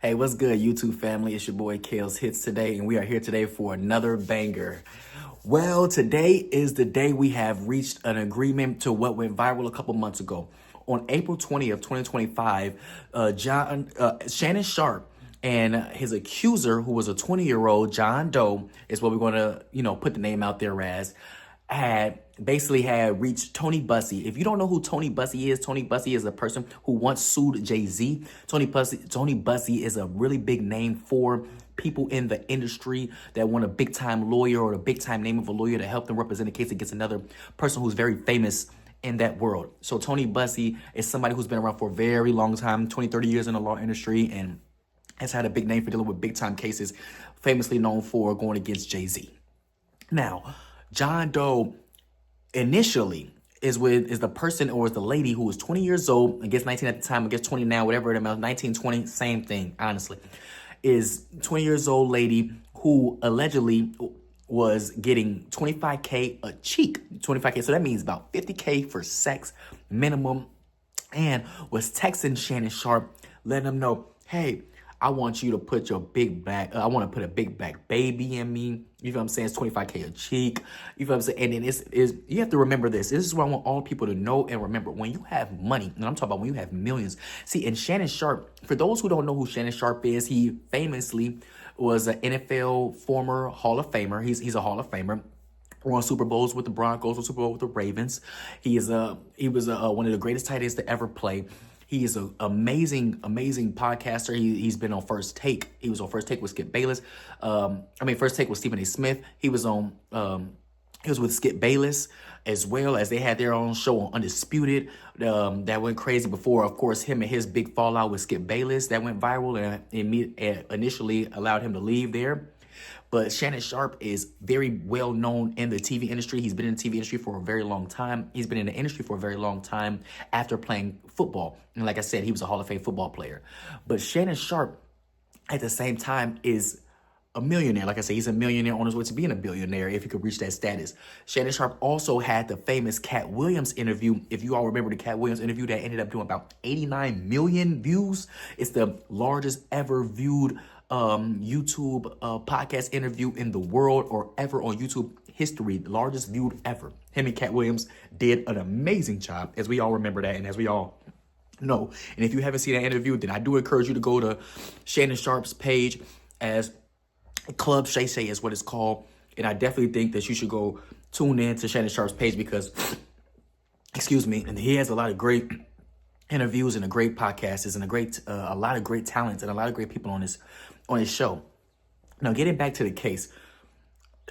Hey, what's good, YouTube family? It's your boy Kales Hits today, and we are here today for another banger. Well, today is the day we have reached an agreement to what went viral a couple months ago. On April 20th, 2025, Shannon Sharpe and his accuser, who was a 20-year-old John Doe, is what we're going to, put the name out there as, had reached Tony Bussey. If you don't know who Tony Bussey is a person who once sued Jay-Z. Tony Bussey is a really big name for people in the industry that want a big time lawyer or a big time name of a lawyer to help them represent a case against another person who's very famous in that world. So Tony Bussey is somebody who's been around for a very long time, 20, 30 years in the law industry, and has had a big name for dealing with big time cases, famously known for going against Jay-Z. Now, John Doe initially is the person or is the lady who was 20 years old, I guess 19 at the time, I guess 20 now, whatever it amounts, 19, 20, same thing, honestly, is 20 years old lady who allegedly was getting 25K a cheek, 25K. So that means about 50K for sex minimum, and was texting Shannon Sharpe, letting him know, hey, I want you to put your big back, I want to put a big back baby in me. You know what I'm saying? It's 25K a cheek. You know what I'm saying? And then it's you have to remember this. This is what I want all people to know and remember. When you have money, and I'm talking about when you have millions. See, and Shannon Sharpe, for those who don't know who Shannon Sharpe is, he famously was an NFL former Hall of Famer. He's a Hall of Famer. Won Super Bowls with the Broncos, won Super Bowl with the Ravens. He was one of the greatest tight ends to ever play. He is an amazing podcaster. He's been on First Take. He was on First Take with Skip Bayless. First Take with Stephen A. Smith. He was with Skip Bayless as well, as they had their own show on Undisputed. That went crazy before, of course, him and his big fallout with Skip Bayless. That went viral and initially allowed him to leave there. But Shannon Sharpe is very well known in the TV industry. He's been in the TV industry for a very long time. He's been in the industry for a very long time after playing football. And like I said, he was a Hall of Fame football player. But Shannon Sharpe, at the same time, is a millionaire. Like I said, he's a millionaire on his way to being a billionaire if he could reach that status. Shannon Sharpe also had the famous Cat Williams interview. If you all remember the Cat Williams interview, that ended up doing about 89 million views. It's the largest ever viewed YouTube podcast interview in the world, or ever on YouTube history, the largest viewed ever. Him and Cat Williams did an amazing job, as we all remember that, and as we all know. And if you haven't seen that interview, then I do encourage you to go to Shannon Sharpe's page, as Club Shay Shay is what it's called. And I definitely think that you should go tune in to Shannon Sharpe's page because, and he has a lot of great interviews and a great podcast, and a lot of great talents and a lot of great people on his show. Now, getting back to the case,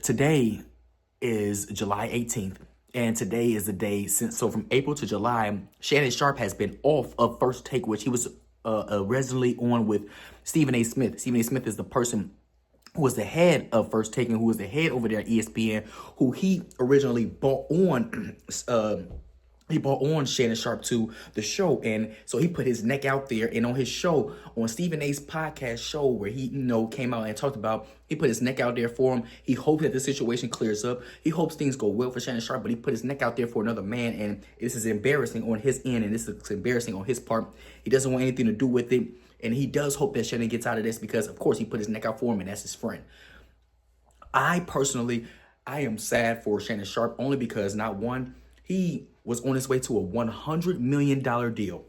today is July 18th, and today is the day so from April to July, Shannon Sharpe has been off of First Take, which he was originally on with Stephen A. Smith. Stephen A. Smith is the person who was the head of First Take and who was the head over there at ESPN, who he originally brought on. He brought on Shannon Sharpe to the show, and so he put his neck out there. And on his show, on Stephen A.'s podcast show, where he came out and talked about, he put his neck out there for him. He hopes that the situation clears up. He hopes things go well for Shannon Sharpe, but he put his neck out there for another man, and this is embarrassing on his end, and this is embarrassing on his part. He doesn't want anything to do with it, and he does hope that Shannon gets out of this because, of course, he put his neck out for him, and that's his friend. I am sad for Shannon Sharpe, only because, not one, he was on his way to a $100 million deal.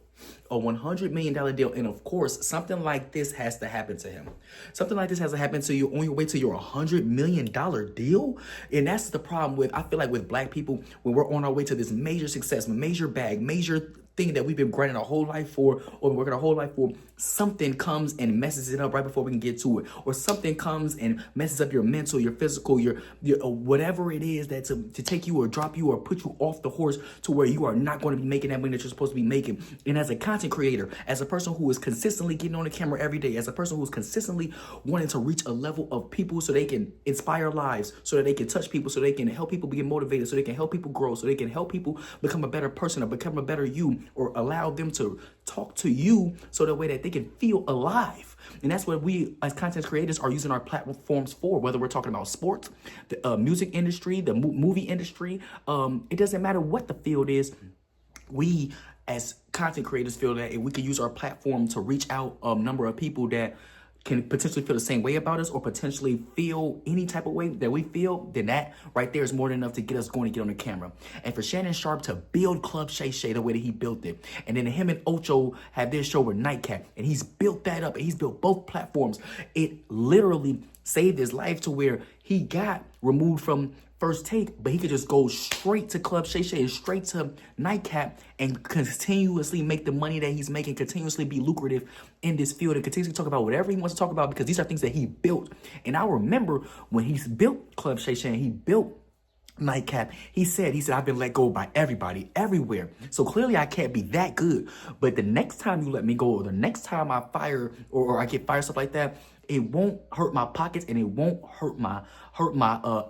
A $100 million deal. And of course, something like this has to happen to him. Something like this has to happen to you on your way to your $100 million deal. And that's the problem I feel like with black people, when we're on our way to this major success, major bag, major thing that we've been grinding our whole life for, or working our whole life for, something comes and messes it up right before we can get to it. Or something comes and messes up your mental, your physical, your whatever it is that to take you or drop you or put you off the horse to where you are not going to be making that money that you're supposed to be making. And as a content creator, as a person who is consistently getting on the camera every day, as a person who's consistently wanting to reach a level of people so they can inspire lives, so that they can touch people, so they can help people get motivated, so they can help people grow, so they can help people become a better person or become a better you, or allow them to talk to you so that way that they can feel alive. And that's what we as content creators are using our platforms for, whether we're talking about sports, the music industry, the movie industry. It doesn't matter what the field is. We as content creators feel that if we could use our platform to reach out a number of people that can potentially feel the same way about us or potentially feel any type of way that we feel, then that right there is more than enough to get us going to get on the camera. And for Shannon Sharpe to build Club Shay Shay the way that he built it, and then him and Ocho have their show with Nightcap, and he's built that up, and he's built both platforms. It literally saved his life to where he got removed from First Take, but he could just go straight to Club Shay Shay and straight to Nightcap and continuously make the money that he's making, continuously be lucrative in this field, and continuously talk about whatever he wants to talk about, because these are things that he built. And I remember when he built Club Shay Shay and he built Nightcap, he said, I've been let go by everybody, everywhere. So clearly I can't be that good. But the next time you let me go, or the next time I fire or I get fired, stuff like that, it won't hurt my pockets and it won't hurt my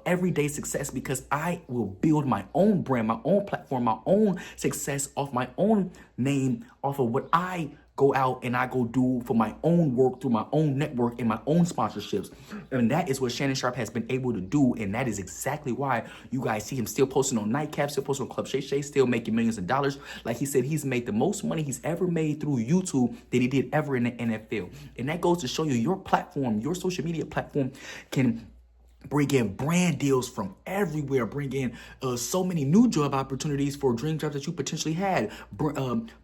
everyday success, because I will build my own brand, my own platform, my own success off my own name, off of what I go out and I go do for my own work through my own network and my own sponsorships. And that is what Shannon Sharpe has been able to do. And that is exactly why you guys see him still posting on Nightcap, still posting on Club Shay Shay, still making millions of dollars. Like he said, he's made the most money he's ever made through YouTube than he did ever in the NFL. And that goes to show you your platform, your social media platform can bring in brand deals from everywhere, bring in so many new job opportunities for dream jobs that you potentially had,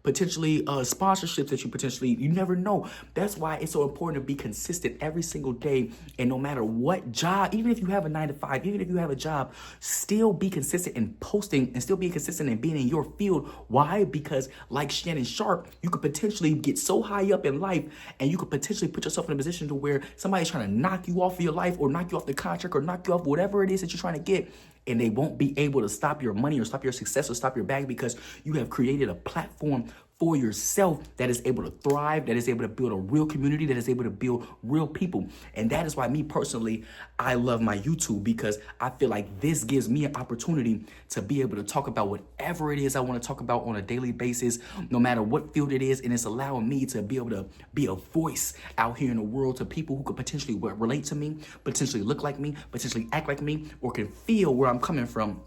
potentially sponsorships that you never know. That's why it's so important to be consistent every single day. And no matter what job, even if you have a 9-to-5, even if you have a job, still be consistent in posting and still be consistent in being in your field. Why? Because like Shannon Sharpe, you could potentially get so high up in life and you could potentially put yourself in a position to where somebody's trying to knock you off of your life or knock you off the contract or knock you off whatever it is that you're trying to get, and they won't be able to stop your money or stop your success or stop your bag, because you have created a platform for yourself that is able to thrive, that is able to build a real community, that is able to build real people. And that is why me personally, I love my YouTube, because I feel like this gives me an opportunity to be able to talk about whatever it is I want to talk about on a daily basis, no matter what field it is. And it's allowing me to be able to be a voice out here in the world to people who could potentially relate to me, potentially look like me, potentially act like me, or can feel where I'm coming from.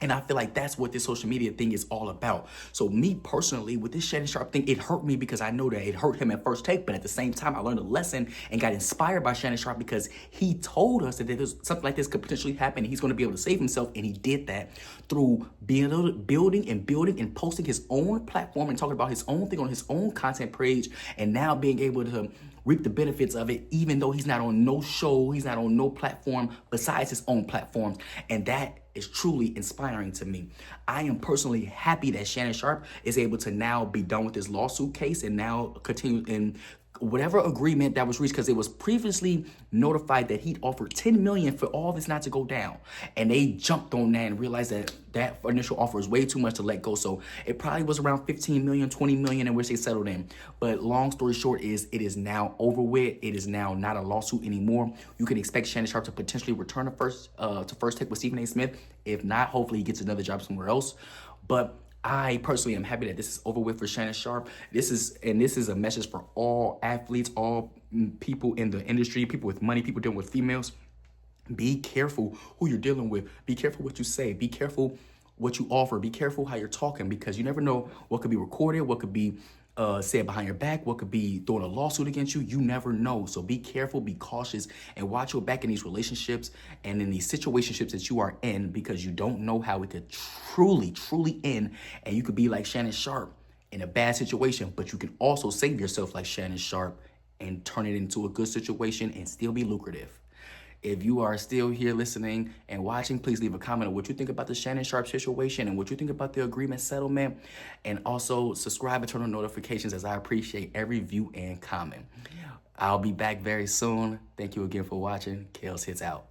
And I feel like that's what this social media thing is all about. So me personally, with this Shannon Sharpe thing, it hurt me because I know that it hurt him at First Take. But at the same time, I learned a lesson and got inspired by Shannon Sharpe, because he told us that there's something like this could potentially happen and he's going to be able to save himself. And he did that through being able to building and posting his own platform and talking about his own thing on his own content page, and now being able to reap the benefits of it, even though he's not on no show, he's not on no platform besides his own platform. And that is truly inspiring to me. I am personally happy that Shannon Sharpe is able to now be done with his lawsuit case and now continue in whatever agreement that was reached, because it was previously notified that he'd offered $10 million for all this not to go down, and they jumped on that and realized that that initial offer is way too much to let go. So it probably was around 15 million, 20 million in which they settled in. But long story short is it is now over with. It is now not a lawsuit anymore. You can expect Shannon Sharpe to potentially return to First Take with Stephen A. Smith. If not, hopefully he gets another job somewhere else. But I personally am happy that this is over with for Shannon Sharpe. This is a message for all athletes, all people in the industry, people with money, people dealing with females. Be careful who you're dealing with. Be careful what you say. Be careful what you offer. Be careful how you're talking, because you never know what could be recorded, what could be said behind your back, what could be throwing a lawsuit against you. You never know. So be careful, be cautious, and watch your back in these relationships and in these situationships that you are in, because you don't know how it could truly end. And you could be like Shannon Sharpe in a bad situation, but you can also save yourself like Shannon Sharpe and turn it into a good situation and still be lucrative. If you are still here listening and watching, please leave a comment on what you think about the Shannon Sharpe situation and what you think about the agreement settlement. And also subscribe and turn on notifications, as I appreciate every view and comment. I'll be back very soon. Thank you again for watching. Kales Hits out.